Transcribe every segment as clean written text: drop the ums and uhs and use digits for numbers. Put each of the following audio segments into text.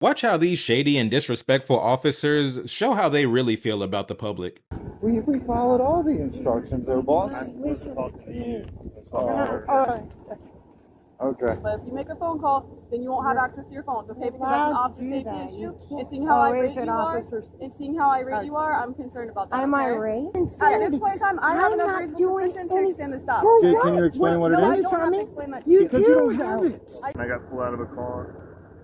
Watch how these shady and disrespectful officers show how they really feel about the public. We followed all the instructions there, boss. I'm supposed to talk to you. Okay. But if you make a phone call, then you won't have access to your phones, okay? Because that's an officer safety issue. And seeing how irate you are, I'm concerned about that. Am I irate? At this point in time, I have enough reasonable suspicion to extend the stop. Can you explain what it I is? don't have to explain that to You you. Because you don't have it. I got pulled out of a car,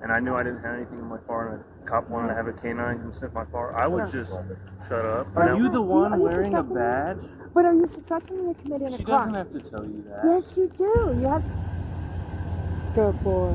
and I knew I didn't have anything in my car, and a cop wanted to have a canine come sniff my car. I would just shut up. Are you the one wearing a badge? But are you suspecting me of committing a She crime? doesn't have to tell you that. Yes, you do. You have. Good boy.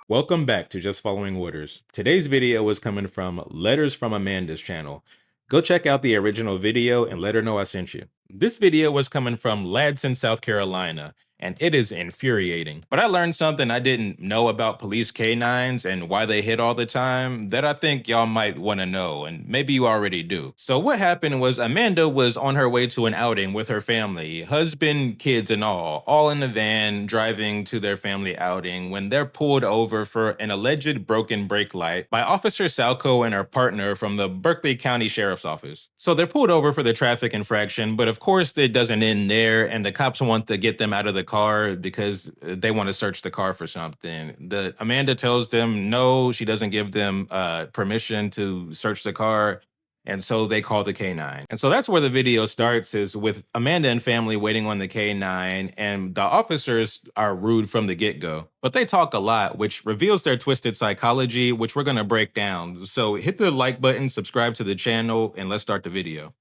Welcome back to Just Following Orders. Today's video is coming from Letters from Amanda's channel. Go check out the original video and let her know I sent you. This video was coming from Ladson, South Carolina, and it is infuriating. But I learned something I didn't know about police canines and why they hit all the time that I think y'all might want to know, and maybe you already do. So what happened was Amanda was on her way to an outing with her family, husband, kids, and all in the van driving to their family outing when they're pulled over for an alleged broken brake light by Officer Salko and her partner from the Berkeley County Sheriff's Office. So they're pulled over for the traffic infraction, but of course it doesn't end there, and the cops want to get them out of the car because they want to search the car for something. Amanda tells them no, she doesn't give them permission to search the car, and so they call the K9. And so that's where the video starts, is with Amanda and family waiting on the K9, and the officers are rude from the get-go. But they talk a lot, which reveals their twisted psychology, which we're gonna break down. So hit the like button, subscribe to the channel, and let's start the video.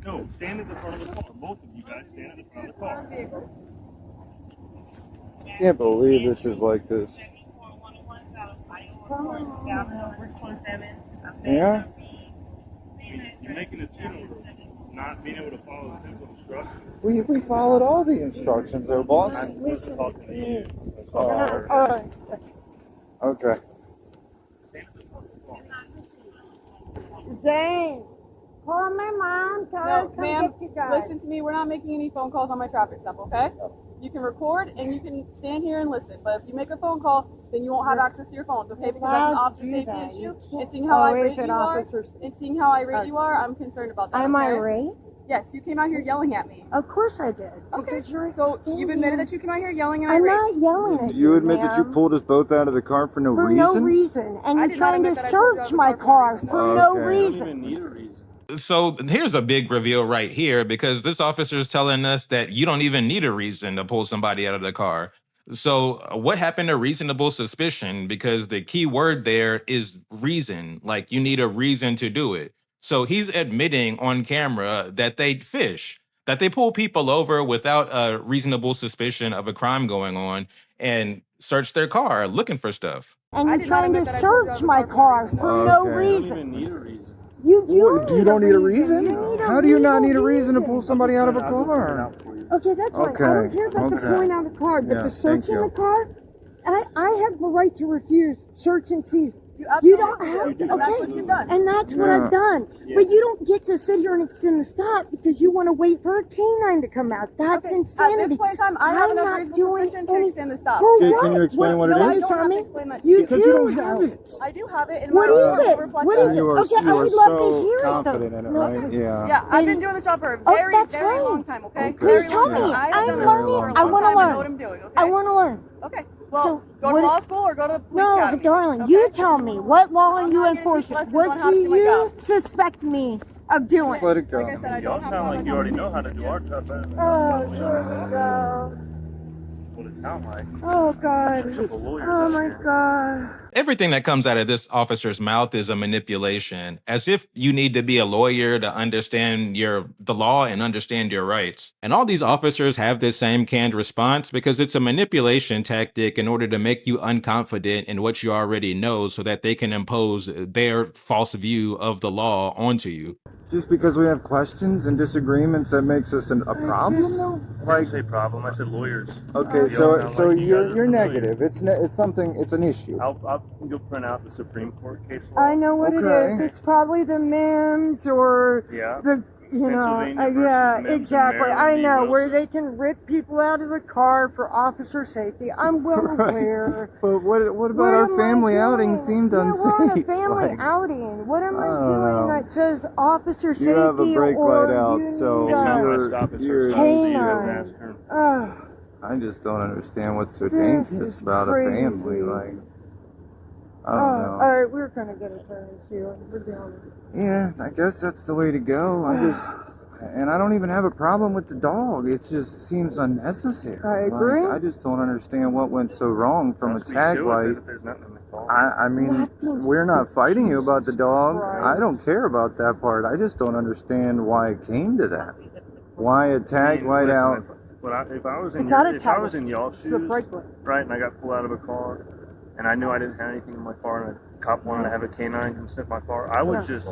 No, stand at the front of the car. Both of you guys stand at the front of the car. Can't believe this is like this. Yeah? You're making a tune of not being able to follow the simple instructions. We followed all the instructions there, boss. I'm supposed to talk to you. Okay. Zane, call my mom. Tell her No, to come ma'am, get you guys. listen to me. We're not making any phone calls on my traffic stop, okay? You can record and you can stand here and listen, but if you make a phone call, then you won't have access to your phones, okay? Because that's an officer safety issue. And seeing how irate you are, I'm concerned about that. Am I okay? irate? Yes, you came out here yelling at me. Of course I did. Okay, Because you're so you've admitted that you came out here yelling and I'm irate. not yelling at Do you admit that you ma'am. pulled us both out of the car for no For reason? no reason. And I you're did not trying to admit that I pulled you out search of the my car for car no for no Okay. You don't reason. even need a reason. So here's a big reveal right here, because this officer is telling us that you don't even need a reason to pull somebody out of the car. So what happened to reasonable suspicion? Because the key word there is reason. Like, you need a reason to do it. So he's admitting on camera that they fish, that they pull people over without a reasonable suspicion of a crime going on and search their car looking for stuff. And I you're did not trying to admit that I pulled you out search of the my car car for for no no reason. You don't reason. even need a reason. You do. You don't need a reason? You need a How do you not need a legal reason to pull somebody out of a I'll go print it car? out for you. Okay, that's fine. I don't care about the Okay. pulling out of the car, but Yeah, the thank searching you. the car, I have the right to refuse search and seize. You You absolutely don't do. have to, And that's what okay? you've done. And that's what Yeah. I've done. Yeah. But you don't get to sit here and extend the stop because you want to wait for a canine to come out. That's Okay, insanity. At this point in time, I have I'm enough not reasonable doing suspicion to any- extend the stop. For Can what? you explain what it No, I is? don't have to explain that to You you. Because you don't have it. I do have it in What my is it? reflected. What is it? You are, Okay, I you are would love to so hear it, though. confident in it, No. right? Yeah. Yeah, I've been doing this job for a Oh, very, that's very fine. long time, okay? Okay. Please Very tell long me. time. I have I'm done this learning. for a I long want to time. I know learn. what I'm doing, okay? I want to learn. Okay, well, So, go what- to law school or go to police No, academy. darling, okay? you tell me. What law are I'm you not here to enforcing? teach lessons What on how to do do my you job. suspect me of doing? Just let it go. Like I said, I Y'all don't have sound all like the you already time. know how to do our job better than Oh, here we go. what it sounds like. Oh, God. There's a couple lawyers Oh, out my here. God. Everything that comes out of this officer's mouth is a manipulation, as if you need to be a lawyer to understand the law and understand your rights. And all these officers have this same canned response because it's a manipulation tactic in order to make you unconfident in what you already know so that they can impose their false view of the law onto you. Just because we have questions and disagreements, that makes us a problem? I didn't say problem. I said lawyers. Okay, Y'all so sound so like you guys you're are familiar. negative. It's something. It's an issue. I'll go print out the Supreme Court case law. I know what Okay. it is. It's probably the MIMS or Yeah. the you know, Pennsylvania versus yeah, Mims and exactly. I Maryland v. know where Wilson. they can rip people out of the car for officer safety. I'm well Right. aware. But what about What our am I family doing? outing seemed yeah, unsafe? we're on a family Like, outing. What am I I don't doing? know. It says officer safety You have a brake or light out, you so need Anytime you're- I stop at you're- her stop, you have to Canine. ask her. Ugh, I just don't understand what's so This dangerous is about a family. crazy. Like, I don't know. all right, we're gonna get a turn, Sheila. We're doing it. Yeah, I guess that's the way to go. And I don't even have a problem with the dog. It just seems unnecessary. I agree. Like, I just don't understand what went so wrong from a Must be tag sure with it light. if there's nothing in the car. I mean, Nothing's- we're not fighting you about the dog. Christ. I don't care about that part. I just don't understand why it came to that. Why a I tag mean, light listen, out? If I was in It's not a if I tag was in y'all's It's a shoes, brake light. right, and I got pulled out of a car, and I knew I didn't have anything in my car, and a cop wanted to have a canine come sniff my car, I would No. just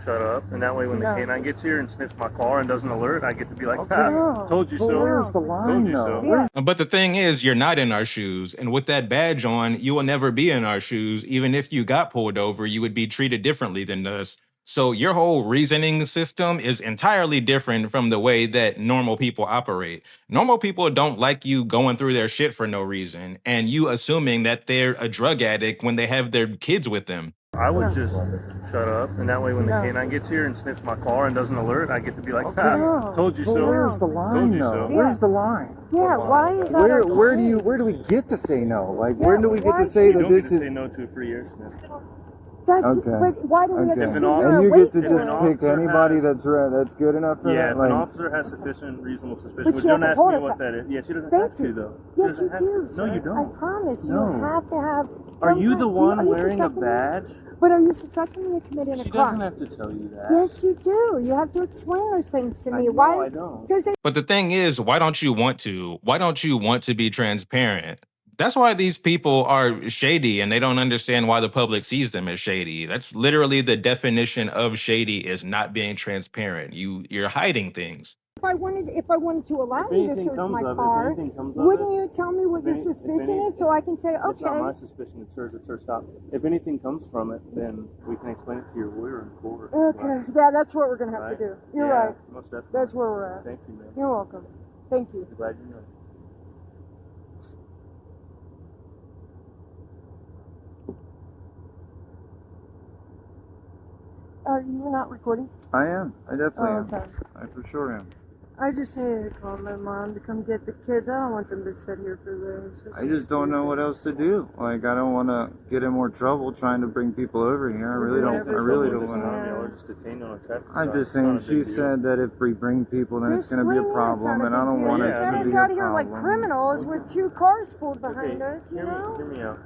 shut up, and that way when No. the canine gets here and sniffs my car and doesn't alert, I get to be like, Okay. ah, told you But so. where's the Told line, you though? so. Yeah. But the thing is, you're not in our shoes. And with that badge on, you will never be in our shoes. Even if you got pulled over, you would be treated differently than us. So your whole reasoning system is entirely different from the way that normal people operate. Normal people don't like you going through their shit for no reason, and you assuming that they're a drug addict when they have their kids with them. I would just shut up, and that way when the No. canine gets here and sniffs my car and doesn't alert, I get to be like, Okay. ah, told you But so. where's the Told line, you though? so. Where's the line? Yeah, why is that? Where okay? where do we get to say no? Like, Yeah, where do we get why- to say You that don't get this to is say no to a free air sniff. That's Okay. but why do we have okay? to If sit an here And and you wait get to for If just an it? pick officer anybody has- that's good enough for Yeah, that. if Like, an officer has sufficient reasonable suspicion, But but she don't hasn't ask told me us what that. that is. Yeah, she doesn't Thank have to, you. though. She Yes, doesn't you have do. to. No, you sir. don't. I promise you No. have to have. Are you some the kind- one are you wearing a suspecting me? badge? But are you suspecting me of committing She a crime? doesn't have to tell you that. Yes, you do. You have to explain those things to me. No, Why? I don't. Because they But the thing is, why don't you want to? Why don't you want to be transparent? That's why these people are shady and they don't understand why the public sees them as shady. That's literally the definition of shady is not being transparent. You're hiding things. if I wanted to allow If you to anything search comes my of it, car, if anything comes of wouldn't it, you tell me what if your any- if suspicion any- is so I can say, It's not my okay, suspicion, it's hers, it's her stop. If anything comes from it, then we can explain it to your lawyer in court. okay, yeah, that's what we're gonna have Right? to do. You're Yeah, right. Most definitely. That's where we're at. Thank you, man. You're welcome. Thank you. I'm glad you know. Are you not recording? I am. I definitely Oh, am. okay. I for sure am. I just needed to call my mom to come get the kids. I don't want them to sit here for this. I just don't know what else to do. Like, I don't want to get in more trouble trying to bring people over here. I really don't. I really don't want to. Y'all are just detained on a traffic I'm stop. just It's saying. not a She big deal. said that if we bring people, then it's Just going to be a bring it, problem, it's and not I a don't big want deal. it Yeah, to Get be us a out of here like problem. criminals with 2 cars pulled behind Okay, us, you know? hear me out.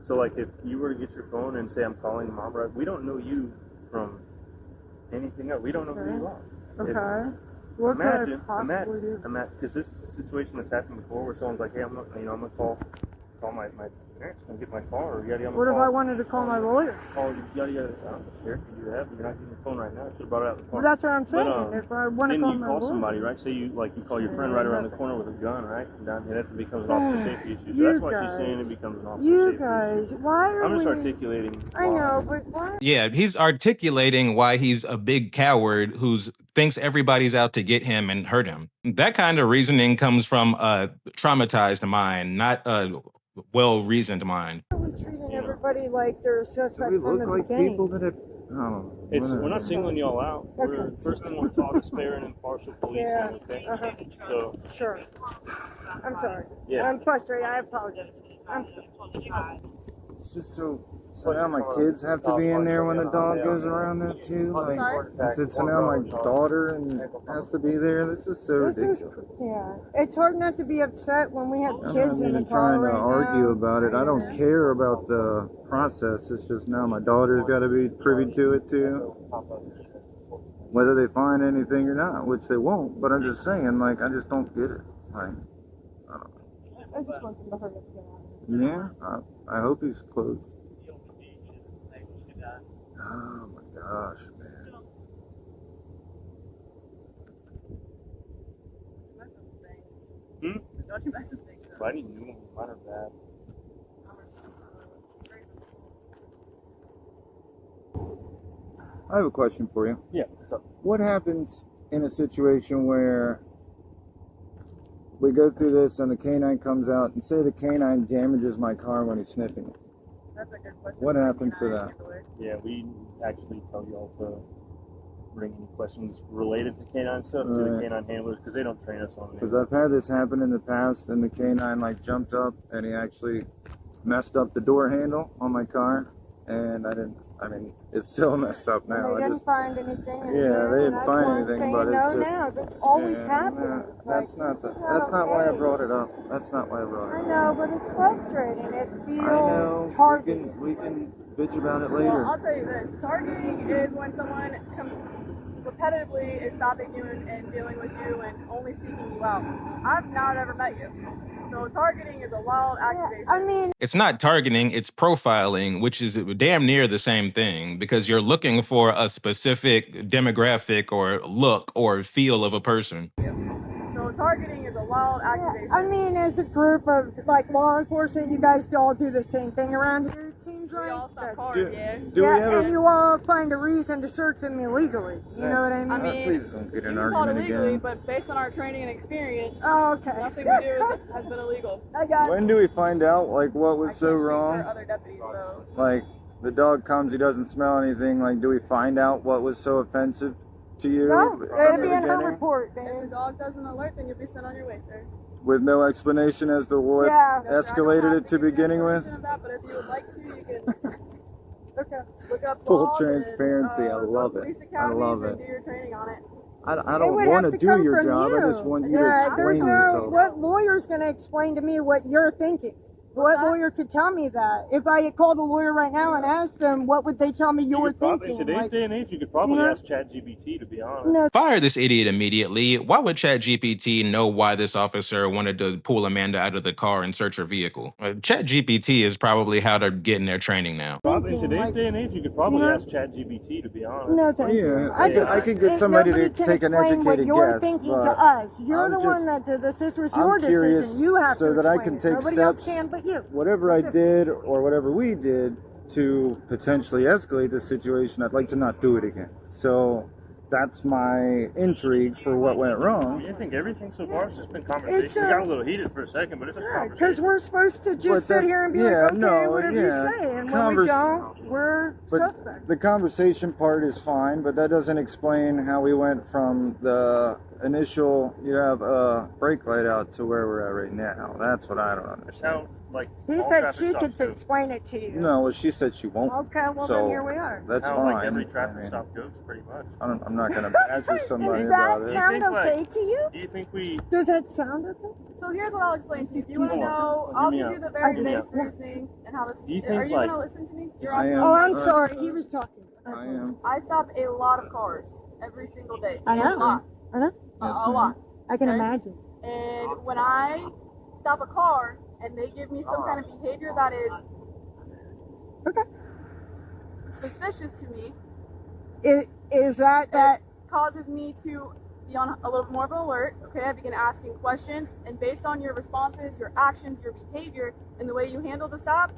So, like, if you were to get your phone and say, I'm calling mom, right? We don't know you from anything else. We don't know who you are. If- Okay. What could I Imagine, possibly do? because this situation that's happened before, where someone's like, "Hey, I'm gonna call my parents and get my car," or yada yada. What if I wanted to call my lawyer? Call yada yada. I don't care if you do that, but you're not getting your phone right now. I should have brought it out of the car. Well, that's what I'm saying. But, If I want to then call you my call lawyer. somebody, right? Say you call your friend right around the corner with a gun, right? And that becomes an officer safety issue. So You that's why she's guys. saying it becomes an officer You safety guys, issue. why are I'm just we... articulating. I why. know, but why? Yeah, he's articulating why he's a big coward who's thinks everybody's out to get him and hurt him. That kind of reasoning comes from a traumatized mind, not a well-reasoned mind. Why are we treating everybody like they're a Do suspect we from look the like beginning? people that have? I don't know. We're not singling y'all out. We're Okay. first thing we're taught is fair and impartial policing. Yeah. Okay. Uh-huh. So Sure. I'm sorry. Yeah. I'm frustrated. I apologize. It's just so now my kids have to be in there when the dog goes around there too. Like, I said, so now my daughter and has to be there. This is so This is, ridiculous. yeah. It's hard not to be upset when we have I'm kids not in the even car trying to right argue now. about it. I don't care about the process. It's just now my daughter's got to be privy to it too. Whether they find anything or not, which they won't. But I'm just saying, like, I just don't get it. Like, I just want them to hurry up and get out. yeah, I hope he's close. Oh my gosh, man. Don't you mess with things. I need new ones. Mine are bad. I have a question for you. Yeah. So What happens in a situation where we go through this and the canine comes out, and say the canine damages my car when he's sniffing it. That's a good question. What happens to that? Yeah, we actually tell you all to bring any questions related to canine stuff to the canine handlers because they don't train us on it. Because I've had this happen in the past, and the canine like jumped up and he actually messed up the door handle on my car, and it's still messed up now. They didn't find anything. They didn't find anything, but it's just now. That's always happening. That's not why I brought it up. That's not why I brought it up. I know, but it's frustrating. It feels I know. targeted. We can bitch about it later. Well, I'll tell you this. Targeting is when someone repetitively is stopping you and dealing with you and only seeking you out. I've not ever met you. So targeting is a wild accusation. I mean, It's not targeting, it's profiling, which is damn near the same thing because you're looking for a specific demographic or look or feel of a person. So targeting is a wild accusation. I mean, as a group of like law enforcement, you guys all do the same thing around here. It seems We like. all stop That's- cars, yeah. Do we ever? and you all find a reason to search them illegally. You know what I mean? I mean, Please don't get you an can call it argument illegally, again. but based on our training and experience, Oh, okay. nothing we do has been illegal. I got it. When do we find out like what I was can't so speak wrong? for other deputies, so Like the dog comes, he doesn't smell anything. Like, do we find out what was so offensive to you No, in it'll the be in her beginning? report, if the Dan. dog doesn't alert, then you'll be sent on your way, sir. With no explanation as to what Yeah. No, sir, I don't escalated have it to any beginning with? explanation of that, but if you would like to, you can Okay. look up Full laws and, transparency, I go to love it. police I academies love and it. do your training on it. I It don't would want have to to do come your from job. you. I just want you to there's explain no, yourself. what lawyer's going to explain to me what you're thinking? What that? lawyer could tell me that? If I called a lawyer right now and asked them, what would they tell me you were In thinking? today's Like, day and age, you could probably you know? ask ChatGPT, to be honest. no, Fire this idiot immediately. Why would ChatGPT know why this officer wanted to pull Amanda out of the car and search her vehicle? ChatGPT is probably how they're getting their training now. In thinking, today's like, day and age, you could probably you know? ask ChatGPT, to be honest. no, thank you. Yeah, I could get somebody to nobody can take an explain what educated you're guess, thinking but to us. You're I'm the just- one that did this. This was I'm your curious decision. You have so to that I explain can it. take Nobody else steps, can but you. whatever I did or whatever we did to potentially escalate the situation. I'd like to not do it again. So that's my intrigue for what went I wrong. mean, I think everything so far has just been conversation. It's We a- got a little heated for a second, but it's a Because conversation. we're supposed to But just sit that- here and be yeah, like, okay, no, whatever yeah. you say. And when we don't, we're But suspect. the conversation part is fine, but that doesn't explain how we went from the initial, you have a brake light out, to where we're at right now. That's what I don't It's understand. how, like, He all said traffic she stops could do. explain it to you. No, well, she said she won't. Okay, well so then here we are. That's How, fine. like, every I traffic mean, stop goes, pretty much. I'm not going to badger somebody Does about that it. sound You think, like- okay to you? Do you think we... Does that sound okay? So here's what I'll explain to you. If you want to Hold on. know, Give I'll me give a- you the very give me a- base reasoning and how this. Do you Are think, you like- gonna listen to me? You're I asking am. Oh, I'm Alright. sorry. He was talking. I am. I stop a lot of cars every single day. I know. A lot. I know. A lot. I can Okay. imagine. And when I stop a car and they give me some kind of behavior that is Okay. suspicious to me, Is that it causes me to be on a little more of an alert. Okay, I begin asking questions, and based on your responses, your actions, your behavior, and the way you handle the stop,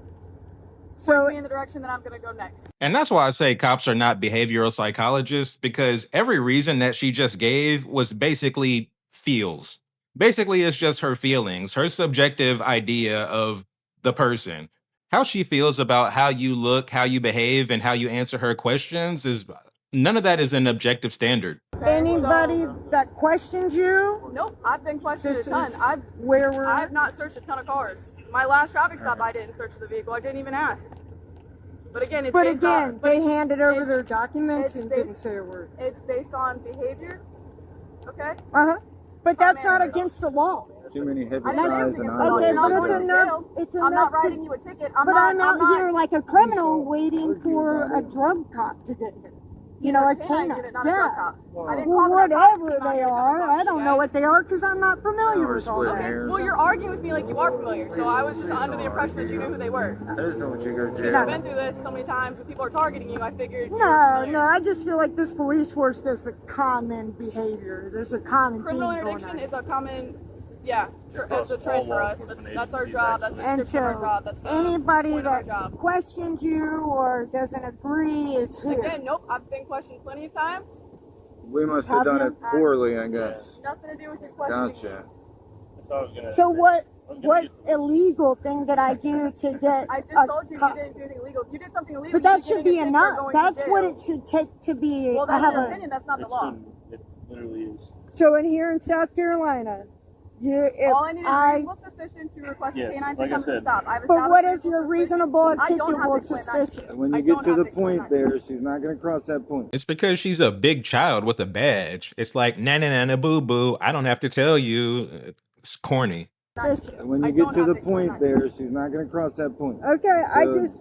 so? points me in the direction that I'm gonna go next. And that's why I say cops are not behavioral psychologists, because every reason that she just gave was basically feels. Basically, it's just her feelings, her subjective idea of the person. How she feels about how you look, how you behave, and how you answer her questions is none of that is an objective standard. Okay, Anybody so- that questions you, Nope, I've been questioned a this ton. is I where have not searched a ton of cars. My last traffic stop, I didn't search the vehicle. I didn't even ask. But again, it's But based again, on, they handed over it's- their documents it's and didn't based- say a word. it's based on behavior. Okay. Uh-huh. But that's not Primarily. against the law. Too many hippie I know size everything and is wrong. Okay, You're not but going it's to enough. jail. It's I'm enough. not writing you a ticket. But I'm out here like a criminal waiting for a drug cop to get here. You know, a canine. Unit, not a drug Yeah. cop. I didn't Well, call the cops whatever to come out they here and are, talk to I you don't know what guys. they are because I'm not familiar Now we're with all splitting that. hairs. Well, you're arguing with me like you are familiar, so I was just under the impression that you knew who they were. I just don't want you to go to You've jail. been through this so many times, and people are targeting you. I figured. you were No, familiar. no, I just feel like this police force does a common behavior. There's a common Criminal theme going interdiction on. is a common, yeah, Across it's a trend all for law us. enforcement That's our agencies, job. That's the And description of our so job. That's the anybody point of our that job. questions you or doesn't agree is here. Again, nope. I've been questioned plenty of times. We must have done it poorly, I guess. Nothing to do with your questioning. Gotcha. That's all I was gonna So say. what I was gonna what get- illegal thing did I do to get I just a told you cop? you didn't do anything illegal. If you did something illegal, But that you'd should be be getting a ticket or enough. going to That's what jail. it should take to be. Well, I that's have your a. opinion. That's not the It law. shouldn't. It literally is. So in here in South Carolina, if All I need is I. reasonable suspicion to request Yes, a canine like to I come to said. stop. I've But what established is your reasonable reasonable suspicion. I don't have articulable to explain that. suspicion? And when I you get don't to have the to explain point that. there, she's not going to cross that point. It's because she's a big child with a badge. It's like, na na na na boo boo. I don't have to tell you. It's corny. And when I you get don't to have the to explain point that. there, she's not going to cross that point. Okay,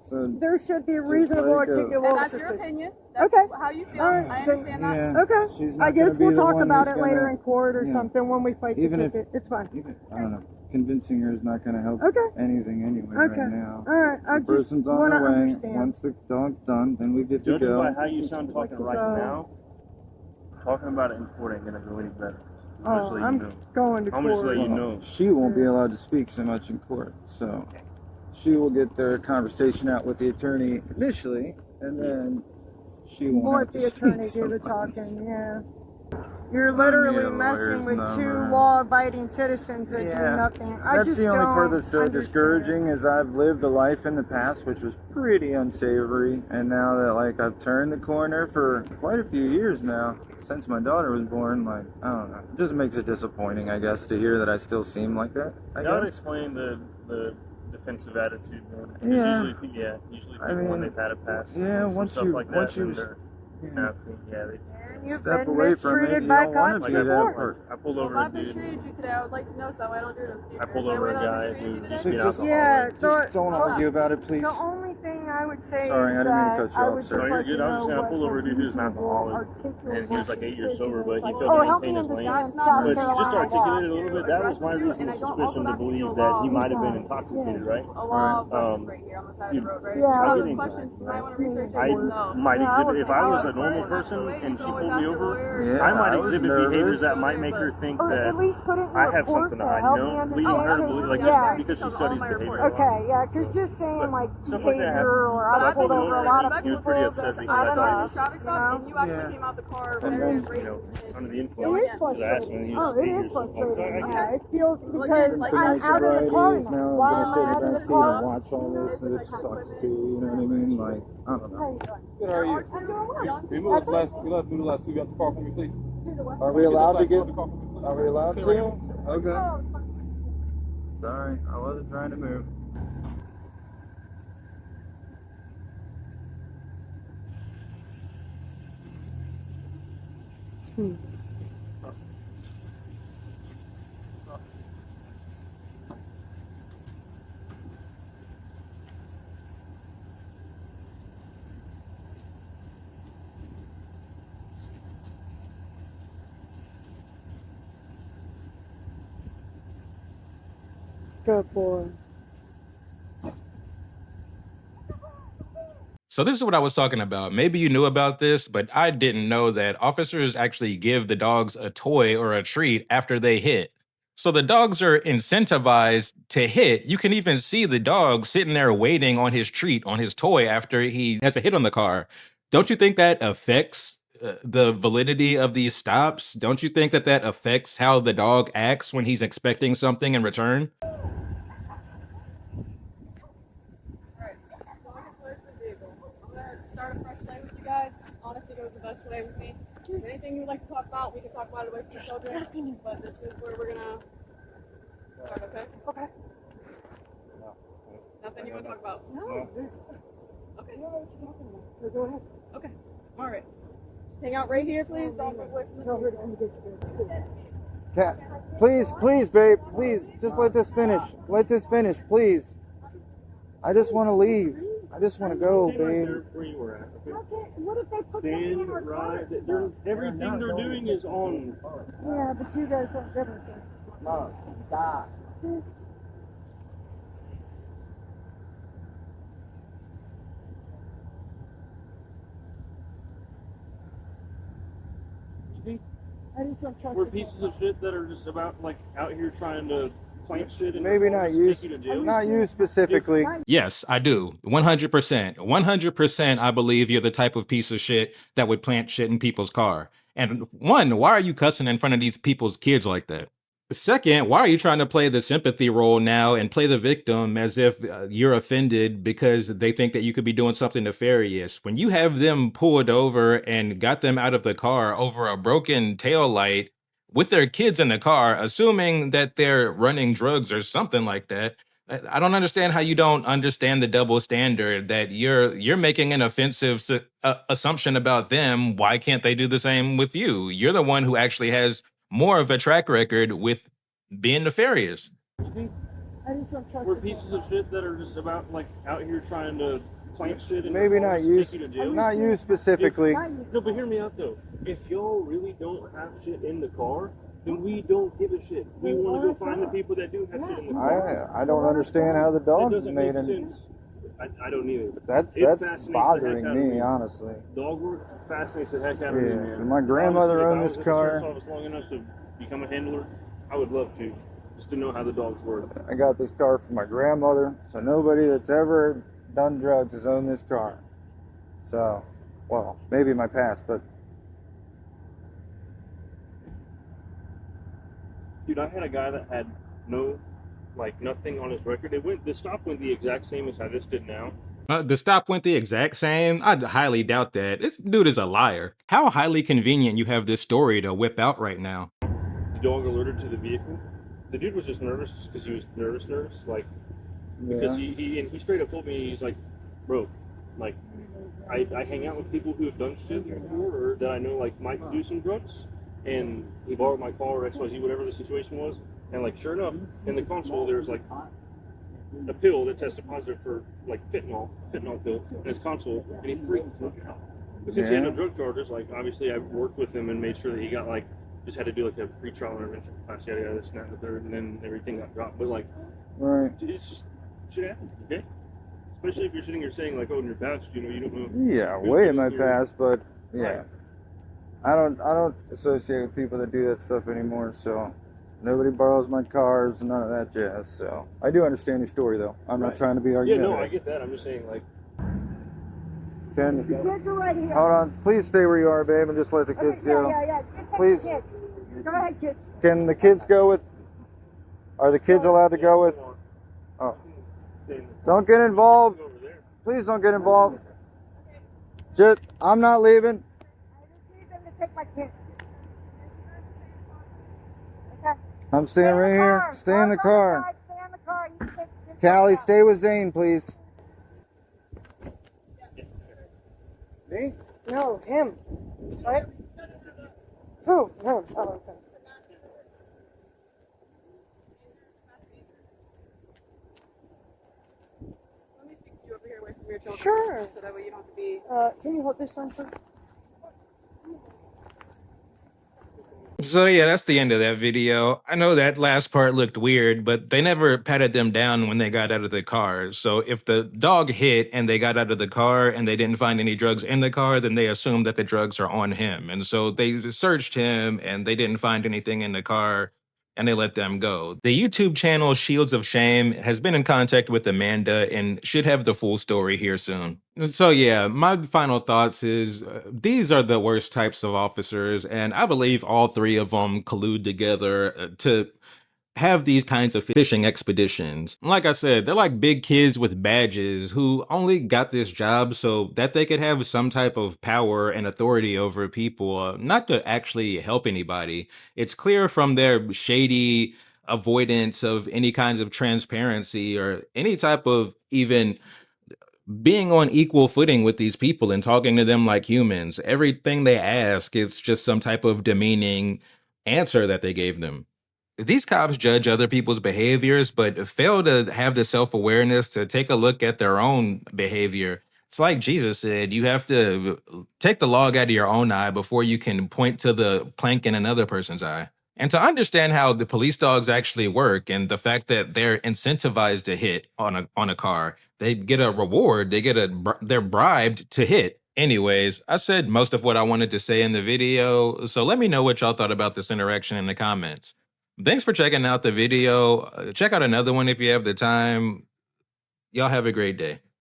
So there should be reasonable let it go. articulable And that's your suspicion. opinion. That's Okay. how you feel. All right, I then- understand that. yeah, Okay, she's not I guess gonna be we'll the talk one about who's it later gonna- in court or yeah. something when we fight the Even if- ticket. It's fine. Even, I don't know. Convincing her is not going to help Okay. anything anyway Okay. right now. All right, I The just person's on want the to way. understand. Once the dog's done, then we get to Judging go. by how you sound talking right go. now, talking about it in court ain't gonna go any better. I'm just Oh, letting I'm you know. going to I'm just court. letting you know. She won't be allowed to speak so much in court, so she will get their conversation out with the attorney initially, and then she won't We'll have let to the attorney speak do the so much. talking, yeah. You're literally a messing lawyer's with two number. law-abiding citizens that Yeah, do nothing. I That's just the only part that's so don't discouraging is I've lived a life in the past which was pretty unsavory, and now that like I've turned the corner for quite a few years now, since my daughter was born, like I don't know, it just makes it disappointing, I guess, to hear that I still seem like that. I That would guess. explain the defensive attitude, man. 'Cause Yeah. Usually I people when mean, they've had a past, yeah, and once stuff you- like that, once you then they're not clean. Yeah, they. You've Step been away from it, mistreated you by don't wanna cops be Like I, that before. person. I pulled Well, over if a I've dude. mistreated you today, I would like to know so I don't do it in the future. I pulled Is there over way a that I guy mistreated who you today? used So to be an just- alcoholic. Yeah, Just don't argue about it, please. The only thing I would say Sorry, is I didn't mean to that cut you I off, would sir. just No, you're like good. to I was just know saying I what pulled over a dude who's an reasonable alcoholic, articulable and he was like 8 years sober, but he suspicion is. failed to help me maintain his lane. understand That's not South But just Carolina law. articulate it a little bit. That was my reasonable suspicion to believe that he might have been intoxicated, right? A law Right. lesson right here on the side of the road, right? Yeah, If you I have get those into questions, that, you might want to research it I yourself. might Yeah, I exhibit, would if think I I was would a normal That's the person way. and You she can always pulled me ask a over, lawyer. Yeah, I might I was exhibit nervous. behaviors that might make her think Or that at least put it in I have report something to to hide, help you me know? understand. Leading her to because- believe, like, yeah. because she All studies my behavior. reports. Okay, yeah, because just saying like stuff like that behavior happens. or So I I pulled pulled over a over lot and of he was people. pretty That's upset I because I not started started enough. this traffic stop, and you actually Yeah. came out the car And very then, irate. under the It influence. is I was frustrating. asking him, he Oh, was it 8 is years old. frustrating. I Yeah, it feels because like, I'm that's out of the sobriety car is now. now Why I'm am I gonna out sit of in the that seat and car? watch all this, and it sucks too. You know what I mean? Like I don't know. How you doing? Good, how are you? I'm doing well. Can you move the last, you last, move the last two out the car for me, please? Are we allowed to get? the car for me, please? Are we allowed Sit right to? here. Okay. Oh, Sorry, I wasn't trying to move. good boy. So this is what I was talking about. Maybe you knew about this, but I didn't know that officers actually give the dogs a toy or a treat after they hit. So the dogs are incentivized to hit. You can even see the dog sitting there waiting on his treat, on his toy after he has a hit on the car. Don't you think that affects the validity of these stops? Don't you think that that affects how the dog acts when he's expecting something in return? Alright, so I can close the vehicle. I'm gonna start a fresh slate with you guys. Honesty goes the best way with me. If anything you would like to talk about, we can talk about it away from the children. But this is where we're gonna start, okay? Okay. Nothing you want to talk about? No, Okay. so go ahead. Okay. Alright. Just hang out right here, please. Don't move away from the Tell her door. to get you. Cat, please, babe, please, just let this finish. Let this finish, please. I just want to leave. I just want to go, Stand right babe. there where you were at. Okay? Okay, what if they put something in Stand our car? right. Everything they're doing is on. Yeah, but you guys don't get it. Mom, stop. You think I just don't trust we're you. pieces of shit that are just about like out here trying to plant shit and Maybe not you, stick you to jail? not you specifically. Yes, I do. 100%. 100% I believe you're the type of piece of shit that would plant shit in people's car. And one, why are you cussing in front of these people's kids like that? Second, why are you trying to play the sympathy role now and play the victim as if you're offended because they think that you could be doing something nefarious? When you have them pulled over and got them out of the car over a broken tail light with their kids in the car, assuming that they're running drugs or something like that, I don't understand how you don't understand the double standard that you're making an offensive assumption about them. Why can't they do the same with you? You're the one who actually has more of a track record with being nefarious. We're pieces of shit that are just about like out here trying to plant shit. In Maybe not you, not you specifically. No, but hear me out though. If y'all really don't have shit in the car, then we don't give a shit. We want to go find the people that do have shit in the car. I don't understand how the That dog doesn't made make it. sense. I don't either. That's fascinates the bothering heck out of me, honestly. Dog work fascinates the heck out of me, Yeah, man. my grandmother owned this car. If I was long enough to become a handler, I would love to, just to know how the dogs work. I got this car from my grandmother, so nobody that's ever done drugs has owned this car. So, well, maybe my past, but Dude, I had a guy that had nothing on his record. The stop went the exact same as how this did now. The stop went the exact same. I highly doubt that. This dude is a liar. How highly convenient you have this story to whip out right now. The dog alerted to the vehicle. The dude was just nervous just because he was nervous, like, because he straight up told me, he's like, bro, like, I hang out with people who have done shit before or that I know like might do some drugs, and he borrowed my car or XYZ, whatever the situation was, and like sure enough, in the console there's like a pill that tested positive for like fentanyl pill in his console, and he freaked out. But since he had no drug charges, like obviously I worked with him and made sure that he got like, just had to do like a pre-trial intervention class, yada yada, this and that and the third, and then everything got dropped. But like, right. it's just shit happens, okay? Especially if you're sitting here saying like, oh, in your past, you don't know. Yeah, way in my past, but yeah, I don't associate with people that do that stuff anymore. So nobody borrows my cars, none of that jazz. So I do understand your story, though. I'm not trying to be argumentative. Yeah, no, I get that. I'm just saying like. Ken, Kids are right here. hold on. Please stay where you are, babe, and just let the kids go. Yeah. Just take Please. the kids. Go ahead, kids. Can the kids go with? Are the kids allowed to go with? Oh, don't get involved. Please don't get involved. Just, I'm not leaving. I just need them to take my kids. Okay. I'm staying right here. Stay in the car. Stay in the car. You take kids Callie, out. stay with Zane, please. Me? No, him. Right? Who? Him. Oh, okay. Let me speak to you over here away from your children. Sure. So that way you don't have to be. Can you hold this one, please? So yeah, that's the end of that video. I know that last part looked weird, but they never patted them down when they got out of the car. So if the dog hit and they got out of the car and they didn't find any drugs in the car, then they assumed that the drugs are on him. And so they searched him and they didn't find anything in the car and they let them go. The YouTube channel Shields of Shame has been in contact with Amanda and should have the full story here soon. So yeah, my final thoughts is these are the worst types of officers, and I believe all three of them collude together to have these kinds of fishing expeditions. Like I said, they're like big kids with badges who only got this job so that they could have some type of power and authority over people, not to actually help anybody. It's clear from their shady avoidance of any kinds of transparency or any type of even being on equal footing with these people and talking to them like humans. Everything they ask, it's just some type of demeaning answer that they gave them. These cops judge other people's behaviors, but fail to have the self-awareness to take a look at their own behavior. It's like Jesus said, you have to take the log out of your own eye before you can point to the plank in another person's eye. And to understand how the police dogs actually work and the fact that they're incentivized to hit on a car, they get a reward, they're bribed to hit. Anyways, I said most of what I wanted to say in the video, so let me know what y'all thought about this interaction in the comments. Thanks for checking out the video. Check out another one if you have the time. Y'all have a great day.